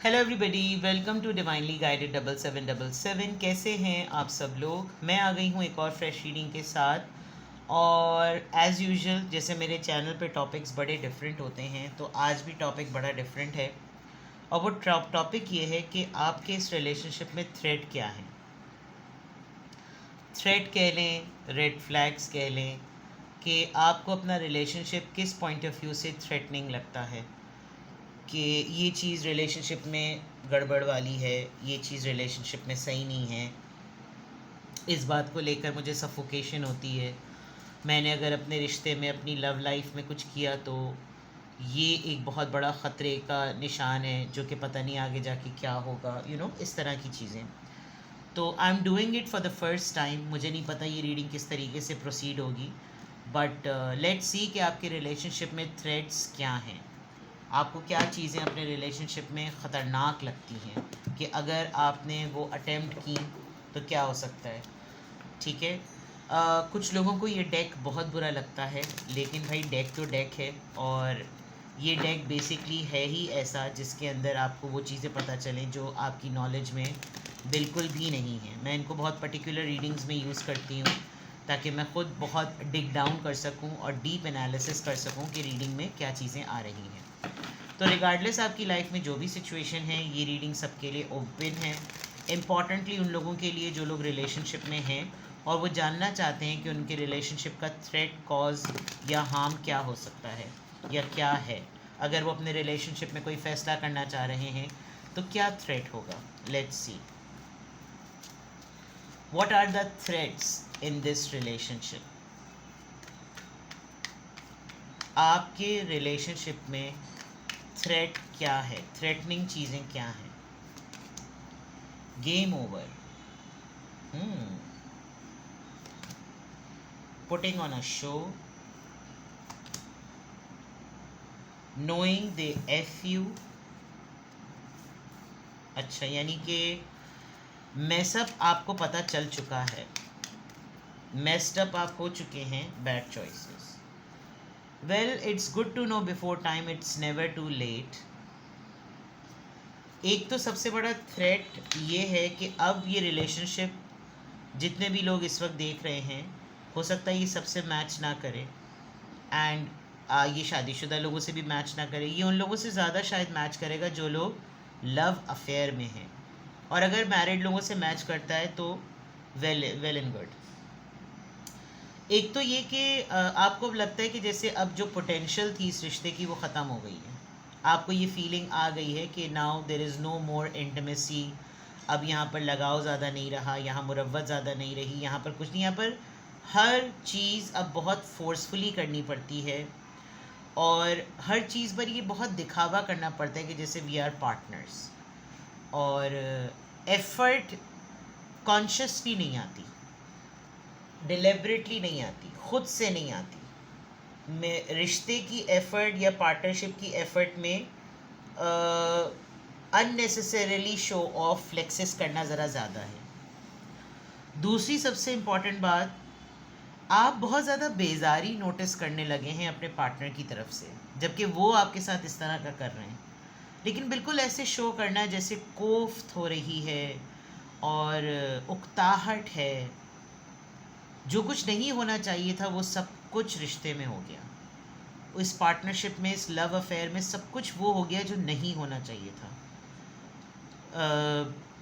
Hello everybody, welcome to divinely guided 7777। कैसे हैं आप सब लोग। मैं आ गई हूँ एक और फ्रेश रीडिंग के साथ। और एज़ यूजुअल जैसे मेरे चैनल पे टॉपिक्स बड़े डिफरेंट होते हैं, तो आज भी टॉपिक बड़ा डिफरेंट है। और वो टॉपिक ये है कि आपके इस रिलेशनशिप में थ्रेट क्या है। थ्रेट कह लें, रेड फ्लैग्स कह लें, कि आपको अपना रिलेशनशिप किस पॉइंट ऑफ व्यू से थ्रेटनिंग लगता है, कि ये चीज़ रिलेशनशिप में गड़बड़ वाली है, ये चीज़ रिलेशनशिप में सही नहीं है। इस बात को लेकर मुझे सफोकेशन होती है। मैंने अगर अपने रिश्ते में, अपनी लव लाइफ में कुछ किया तो ये एक बहुत बड़ा ख़तरे का निशान है, जो कि पता नहीं आगे जाके क्या होगा, इस तरह की चीज़ें। तो I am doing it for the first time. मुझे नहीं पता ये रीडिंग किस तरीके से प्रोसीड होगी, बट लेट्स सी कि आपके रिलेशनशिप में थ्रेट्स क्या हैं। आपको क्या चीज़ें अपने रिलेशनशिप में ख़तरनाक लगती हैं कि अगर आपने वो अटेम्प्ट की तो क्या हो सकता है। ठीक है। कुछ लोगों को ये डेक बहुत बुरा लगता है, लेकिन भाई डेक तो डेक है। और ये डेक बेसिकली है ही ऐसा जिसके अंदर आपको वो चीज़ें पता चलें जो आपकी नॉलेज में बिल्कुल भी नहीं है। मैं इनको बहुत पर्टिकुलर रीडिंग्स में यूज़ करती हूँ ताकि मैं ख़ुद बहुत डिग डाउन कर सकूँ और डीप एनालिसिस कर सकूँ कि रीडिंग में क्या चीज़ें आ रही हैं। तो रिगार्डलेस आपकी लाइफ में जो भी सिचुएशन है, ये रीडिंग सबके लिए ओपन है। इम्पॉर्टेंटली उन लोगों के लिए जो लोग रिलेशनशिप में हैं और वो जानना चाहते हैं कि उनके रिलेशनशिप का थ्रेट, कॉज या हार्म क्या हो सकता है या क्या है। अगर वो अपने रिलेशनशिप में कोई फ़ैसला करना चाह रहे हैं तो क्या थ्रेट होगा। Let's see what are the threats in this relationship. आपके रिलेशनशिप में थ्रेट क्या है, थ्रेटनिंग चीज़ें क्या हैं। Game over, putting on a show, knowing they F you. अच्छा, यानी कि मेसअप आपको पता चल चुका है, मेस्ड अप आप हो चुके हैं, bad choices. Well, it's good to know before time, it's never too late. एक तो सबसे बड़ा थ्रेट ये है कि अब ये रिलेशनशिप, जितने भी लोग इस वक्त देख रहे हैं, हो सकता है ये सबसे मैच ना करे। एंड ये शादीशुदा लोगों से भी मैच ना करे। ये उन लोगों से ज़्यादा शायद मैच करेगा जो लोग लव अफेयर में हैं। और अगर मैरिड लोगों से मैच करता है तो वेल वेल एंड गुड। एक तो ये कि आपको अब लगता है कि जैसे अब जो पोटेंशियल थी इस रिश्ते की वो ख़त्म हो गई है। आपको ये फीलिंग आ गई है कि now there is no more intimacy. अब यहाँ पर लगाव ज़्यादा नहीं रहा, यहाँ मुरव्वत ज़्यादा नहीं रही, यहाँ पर कुछ नहीं, यहाँ पर हर चीज़ अब बहुत फोर्सफुली करनी पड़ती है। और हर चीज़ पर ये बहुत दिखावा करना पड़ता है कि जैसे वी आर पार्टनर्स। और एफर्ट कॉन्शियसली नहीं आती, डिलिबरेटली नहीं आती, खुद से नहीं आती। में रिश्ते की एफ़र्ट या पार्टनरशिप की एफ़र्ट में अननेसेसरीली शो ऑफ फ्लेक्सेस करना ज़रा ज़्यादा है। दूसरी सबसे इम्पॉर्टेंट बात, आप बहुत ज़्यादा बेजारी नोटिस करने लगे हैं अपने पार्टनर की तरफ से, जबकि वो आपके साथ इस तरह का कर रहे हैं। लेकिन बिल्कुल ऐसे शो करना है जैसे कोफ्त हो रही है और उकताहट है। जो कुछ नहीं होना चाहिए था वो सब कुछ रिश्ते में हो गया। इस पार्टनरशिप में, इस लव अफेयर में सब कुछ वो हो गया जो नहीं होना चाहिए था।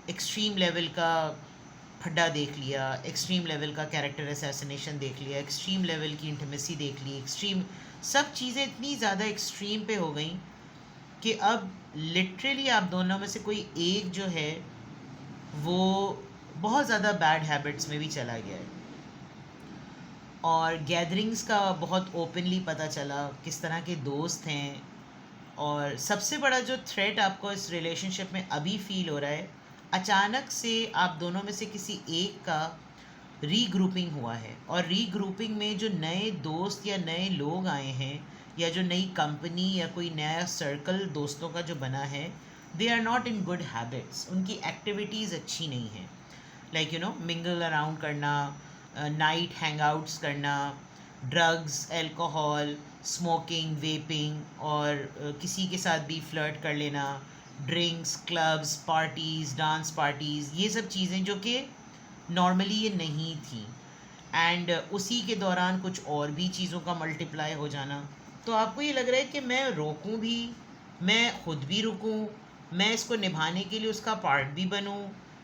एक्सट्रीम लेवल का फड्डा देख लिया, एक्सट्रीम लेवल का कैरेक्टर असैसिनेशन देख लिया, एक्सट्रीम लेवल की इंटीमेसी देख ली, एक्सट्रीम सब चीज़ें इतनी ज़्यादा एक्सट्रीम पे हो गई कि अब लिटरली आप दोनों में से कोई एक जो है वो बहुत ज़्यादा बैड हैबिट्स में भी चला गया है। और गैदरिंग्स का बहुत ओपनली पता चला किस तरह के दोस्त हैं। और सबसे बड़ा जो थ्रेट आपको इस रिलेशनशिप में अभी फील हो रहा है, अचानक से आप दोनों में से किसी एक का रीग्रुपिंग हुआ है। और रीग्रुपिंग में जो नए दोस्त या नए लोग आए हैं या जो नई कंपनी या कोई नया सर्कल दोस्तों का जो बना है, they are not in good habits. उनकी एक्टिविटीज़ अच्छी नहीं हैं। लाइक मिंगल अराउंड करना, नाइट हैंगआउट्स करना, ड्रग्स, अल्कोहल, स्मोकिंग, वेपिंग और किसी के साथ भी फ्लर्ट कर लेना, drinks, clubs, parties, dance parties, ये सब चीज़ें जो कि नॉर्मली ये नहीं थी। एंड उसी के दौरान कुछ और भी चीज़ों का मल्टीप्लाई हो जाना। तो आपको ये लग रहा है कि मैं रोकूं भी, मैं खुद भी रुकूं, मैं इसको निभाने के लिए उसका पार्ट भी बनूं,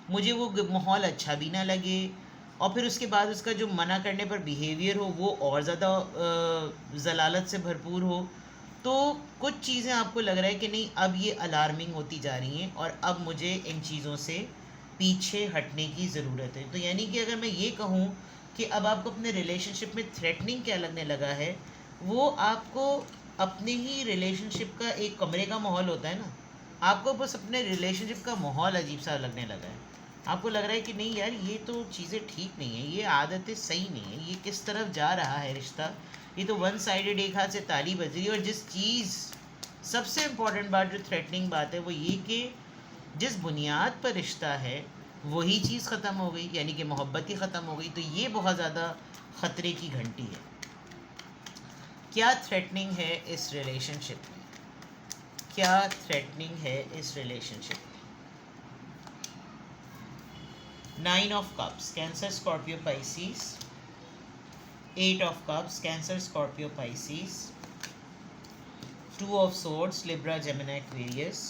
मुझे वो माहौल अच्छा भी ना लगे, और फिर उसके बाद उसका जो मना करने पर बिहेवियर हो वो और ज़्यादा ज़लालत से भरपूर हो। तो कुछ चीज़ें आपको लग रहा है कि नहीं, अब ये अलार्मिंग होती जा रही हैं और अब मुझे इन चीज़ों से पीछे हटने की ज़रूरत है। तो यानी कि अगर मैं ये कहूँ कि अब आपको अपने रिलेशनशिप में थ्रेटनिंग क्या लगने लगा है, वो आपको अपने ही रिलेशनशिप का एक कमरे का माहौल होता है ना, आपको बस अपने रिलेशनशिप का माहौल अजीब सा लगने लगा है। आपको लग रहा है कि नहीं यार, ये तो चीज़ें ठीक नहीं है, ये आदतें सही नहीं है, ये किस तरफ जा रहा है रिश्ता, ये तो वन साइडेड, एक हाथ से ताली बज रही है। और जिस चीज़, सबसे इम्पॉर्टेंट बात, जो थ्रेटनिंग बात है, वो ये कि जिस बुनियाद पर रिश्ता है वही चीज़ ख़त्म हो गई, यानी कि मोहब्बत ही ख़त्म हो गई। तो ये बहुत ज़्यादा ख़तरे की घंटी है। क्या थ्रेटनिंग है इस रिलेशनशिप में? क्या थ्रेटनिंग है इस रिलेशनशिप में? 9 of cups, cancer, Scorpio, Pisces. 8 of cups, cancer, Scorpio, Pisces. 2 of swords, Libra, Gemini, Aquarius.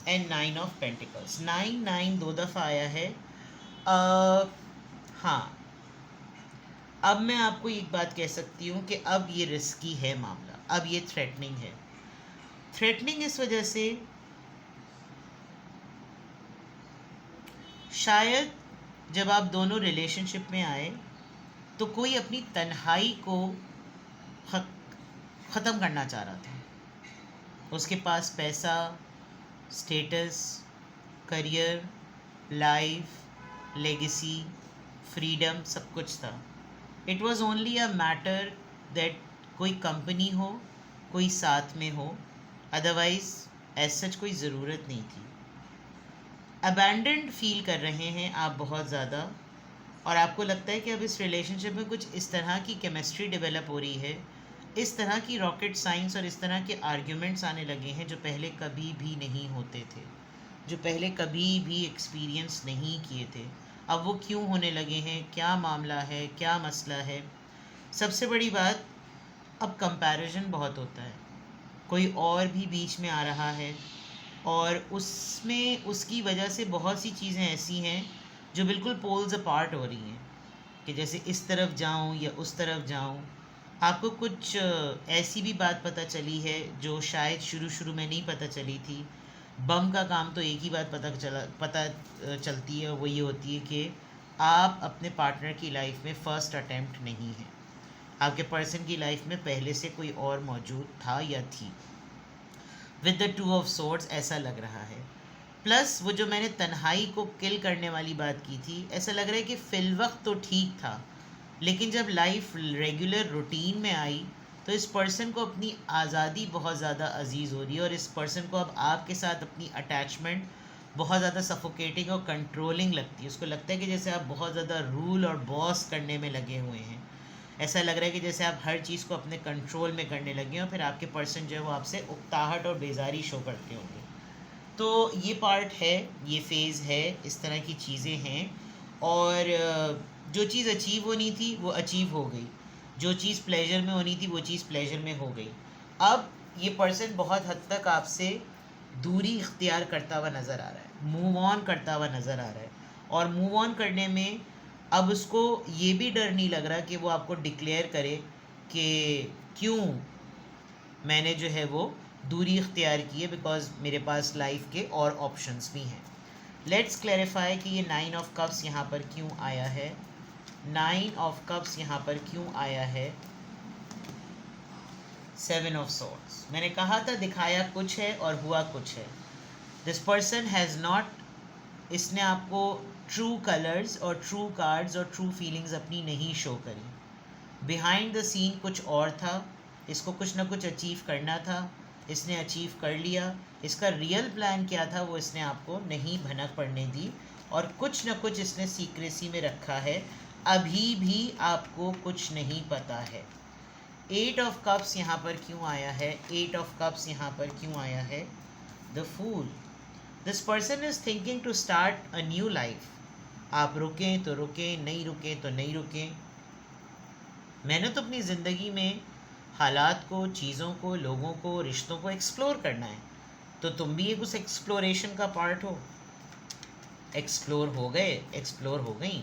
And 9 of pentacles. 9 दो दफ़ा आया है। हाँ, अब मैं आपको एक बात कह सकती हूँ कि अब ये रिस्की है मामला, अब ये थ्रेटनिंग है। थ्रेटनिंग इस वजह से, शायद जब आप दोनों रिलेशनशिप में आए तो कोई अपनी तन्हाई को ख़त्म करना चाह रहा था। उसके पास पैसा, status, career, life, legacy, freedom, सब कुछ था। It was only a matter that कोई कंपनी हो, कोई साथ में हो, अदरवाइज़ एज सच कोई ज़रूरत नहीं थी। अबैंडन्ड फील कर रहे हैं आप बहुत ज़्यादा, और आपको लगता है कि अब इस रिलेशनशिप में कुछ इस तरह की केमिस्ट्री डेवलप हो रही है, इस तरह की रॉकेट साइंस और इस तरह के आर्ग्यूमेंट्स आने लगे हैं जो पहले कभी भी नहीं होते थे, जो पहले कभी भी एक्सपीरियंस नहीं किए थे। अब वो क्यों होने लगे हैं, क्या मामला है, क्या मसला है? सबसे बड़ी बात, अब कंपैरिजन बहुत होता है, कोई और भी बीच में आ रहा है, और उसमें उसकी वजह से बहुत सी चीज़ें ऐसी हैं जो बिल्कुल पोल्स अपार्ट हो रही हैं, कि जैसे इस तरफ जाऊं या उस तरफ जाऊं। आपको कुछ ऐसी भी बात पता चली है जो शायद शुरू शुरू में नहीं पता चली थी। बम का काम तो एक ही बात पता चलती है, वो ये होती है कि आप अपने पार्टनर की लाइफ में फ़र्स्ट अटेम्प्ट नहीं है, आपके पर्सन की लाइफ में पहले से कोई और मौजूद था या थी। विद द 2 ऑफ सोर्ड्स ऐसा लग रहा है। प्लस वो जो मैंने तन्हाई को किल करने वाली बात की थी, ऐसा लग रहा है कि फ़िल वक्त तो ठीक था, लेकिन जब लाइफ रेगुलर रूटीन में आई तो इस पर्सन को अपनी आज़ादी बहुत ज़्यादा अजीज़ हो रही है, और इस पर्सन को अब आपके साथ अपनी अटैचमेंट बहुत ज़्यादा सफोकेटिंग और कंट्रोलिंग लगती है। उसको लगता है कि जैसे आप बहुत ज़्यादा रूल और बॉस करने में लगे हुए हैं। ऐसा लग रहा है कि जैसे आप हर चीज़ को अपने कंट्रोल में करने लगे हैं, और फिर आपके पर्सन जो है वो आपसे उकताहट और बेजारी शो करते होंगे। तो ये पार्ट है, ये फेज़ है, इस तरह की चीज़ें हैं। और जो चीज़ अचीव होनी थी वो अचीव हो गई, जो चीज़ प्लेजर में होनी थी वो चीज़ प्लेजर में हो गई। अब ये पर्सन बहुत हद तक आपसे दूरी इख्तियार करता हुआ नज़र आ रहा है, मूव ऑन करता हुआ नज़र आ रहा है। और मूव ऑन करने में अब उसको ये भी डर नहीं लग रहा कि वो आपको डिक्लेयर करे कि क्यों मैंने जो है वो दूरी इख्तियार की है, बिकॉज मेरे पास लाइफ के और ऑप्शंस भी हैं। लेट्स क्लैरिफाई कि ये 9 ऑफ कप्स यहाँ पर क्यों आया है, 9 ऑफ कप्स यहाँ पर क्यों आया है, 7 ऑफ सॉर्ड्स। मैंने कहा था दिखाया कुछ है और हुआ कुछ है। दिस पर्सन हैज़ नॉट, इसने आपको ट्रू कलर्स और ट्रू कार्ड्स और ट्रू फीलिंग्स अपनी नहीं शो करी। बिहाइंड द सीन कुछ और था, इसको कुछ ना कुछ अचीव करना था, इसने अचीव कर लिया। इसका रियल प्लान क्या था वो इसने आपको नहीं भनक पड़ने दी, और कुछ ना कुछ इसने सीक्रेसी में रखा है, अभी भी आपको कुछ नहीं पता है। 8 ऑफ कप्स यहाँ पर क्यों आया है, 8 ऑफ कप्स यहाँ पर क्यों आया है, the fool. This person is thinking to start a new life. आप रुकें तो रुकें, नहीं रुकें तो नहीं रुकें। मैंने तो अपनी ज़िंदगी में हालात को, चीज़ों को, लोगों को, रिश्तों को एक्सप्लोर करना है, तो तुम भी एक उस एक्सप्लोरेशन का पार्ट हो। एक्सप्लोर हो गए, एक्सप्लोर हो गई,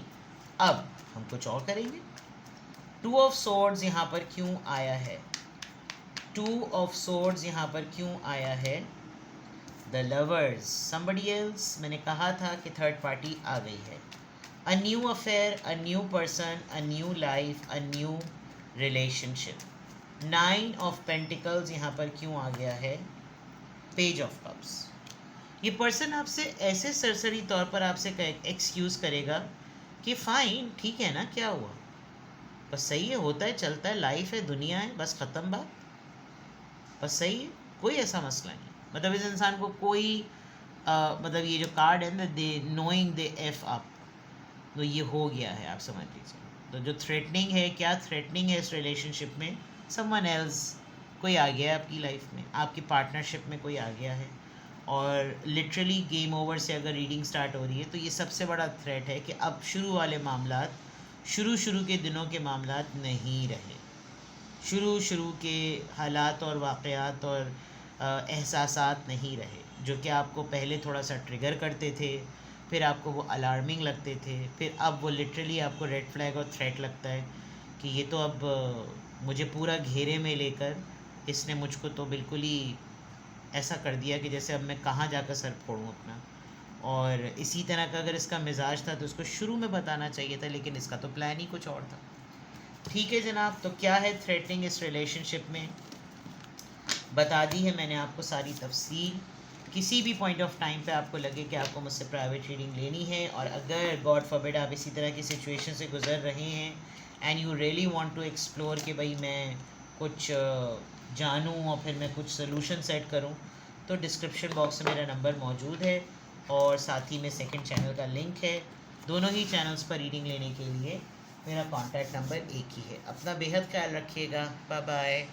अब हम कुछ और करेंगे। टू ऑफ सोर्ड्स यहाँ पर क्यों आया है? टू ऑफ सोर्ड्स यहाँ पर क्यों आया है? The lovers, somebody else. मैंने कहा था कि थर्ड पार्टी आ गई है। A new affair, a new person, a new life, a new relationship. Nine of pentacles यहाँ पर क्यों आ गया है? Page of cups. ये पर्सन आपसे ऐसे सरसरी तौर पर आपसे एक्सक्यूज़ करेगा कि फ़ाइन, ठीक है ना, क्या हुआ, बस सही है, होता है, चलता है, लाइफ है, दुनिया है, बस ख़त्म बात, बस सही है, कोई ऐसा मसला नहीं। मतलब इस इंसान को कोई मतलब ये जो कार्ड है ना, दे नोइंग दे एफ अप, तो ये हो गया है, आप समझ लीजिए। तो जो थ्रेटनिंग है, क्या थ्रेटनिंग है इस रिलेशनशिप में? समवन एल्स, कोई आ गया है आपकी लाइफ में, आपकी पार्टनरशिप में कोई आ गया है। और लिटरली गेम ओवर से अगर रीडिंग स्टार्ट हो रही है तो ये सबसे बड़ा थ्रेट है कि अब शुरू वाले मामलात, शुरू के दिनों के मामलात नहीं रहे। शुरू के हालात और वाक़यात और एहसासात नहीं रहे, जो कि आपको पहले थोड़ा सा ट्रिगर करते थे, फिर आपको वो अलार्मिंग लगते थे, फिर अब वो लिटरली आपको रेड फ्लैग और थ्रेट लगता है कि ये तो अब मुझे पूरा घेरे में लेकर इसने मुझको तो बिल्कुल ही ऐसा कर दिया कि जैसे अब मैं कहाँ जाकर सर फोड़ूँ अपना। और इसी तरह का अगर इसका मिजाज था तो उसको शुरू में बताना चाहिए था, लेकिन इसका तो प्लान ही कुछ और था। ठीक है जनाब, तो क्या है थ्रेटनिंग इस रिलेशनशिप में, बता दी है मैंने आपको सारी तफसील। किसी भी पॉइंट ऑफ टाइम पे आपको लगे कि आपको मुझसे प्राइवेट रीडिंग लेनी है, और अगर गॉड फॉरबिड आप इसी तरह की सिचुएशन से गुज़र रहे हैं and you really want to explore कि भाई मैं कुछ जानूं और फिर मैं कुछ सोल्यूशन सेट करूं, तो डिस्क्रिप्शन बॉक्स में मेरा नंबर मौजूद है और साथ ही में सेकंड चैनल का लिंक है। दोनों ही चैनल्स पर रीडिंग लेने के लिए मेरा कॉन्टैक्ट नंबर एक ही है। अपना बेहद ख्याल रखिएगा। Bye bye.